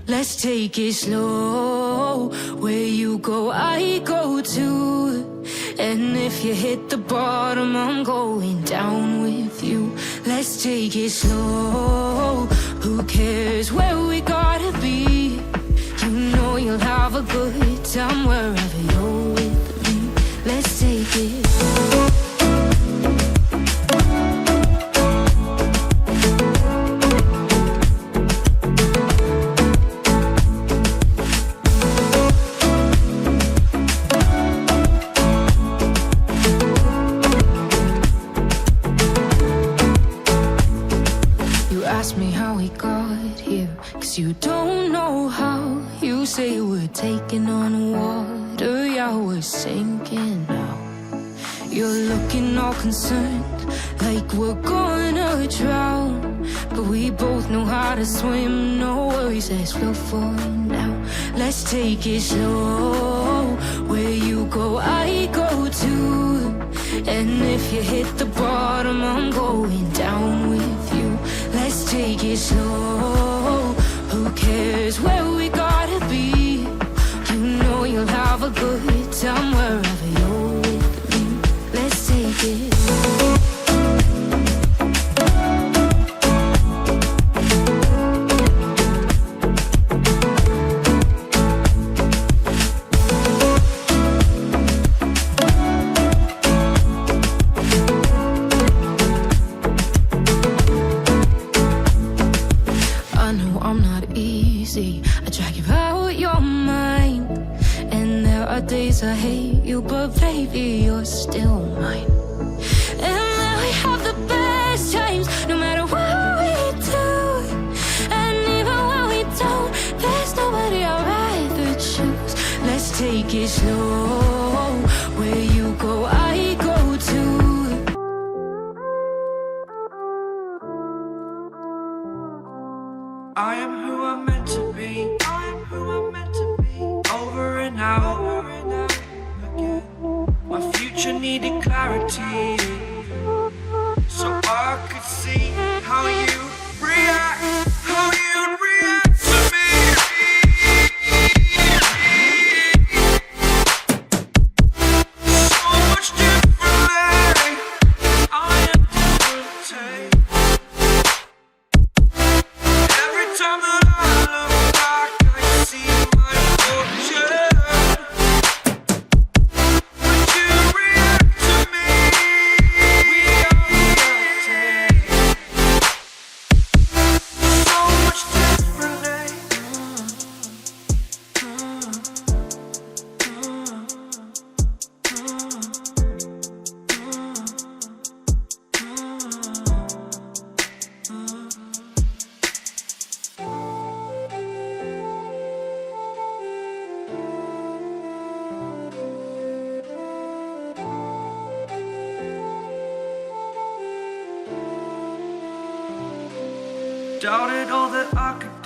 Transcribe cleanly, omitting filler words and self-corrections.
Let's take it slow. Where you go, I go too. And if you hit the bottom, I'm going down with you. Let's take it slow. Who cares where we gotta be? You know you'll have a good time wherever you're with me. Let's take it slow. Ask me how we got here, 'cause you don't know how. You say we're taking on water, yeah, we're sinking now. You're looking all concerned, like we're gonna drown. But we both know how to swim, no worries, let's flow for now. Let's take it slow. Where you go, I go too. And if you hit the bottom, I'm going down with you. Let's take it slow. Who cares where we gotta be? You know you'll have a good time wherever you're with me. Let's take it slow. I drag you out your mind, and there are days I hate you, but baby, you're still mine. And now we have the best times, no matter what we do. And even when we don't, there's nobody I'd rather choose. Let's take it slow. Where you go, I go too. I am who I'm meant to be. I am who I'm meant to be. Over and out again. My future needed clarity, so I could see how you react, how you'd react to me. So much differently. I am different. Time that I look back, I see my fortune. Would you react to me? We are reacting so much differently. Doubted all that I could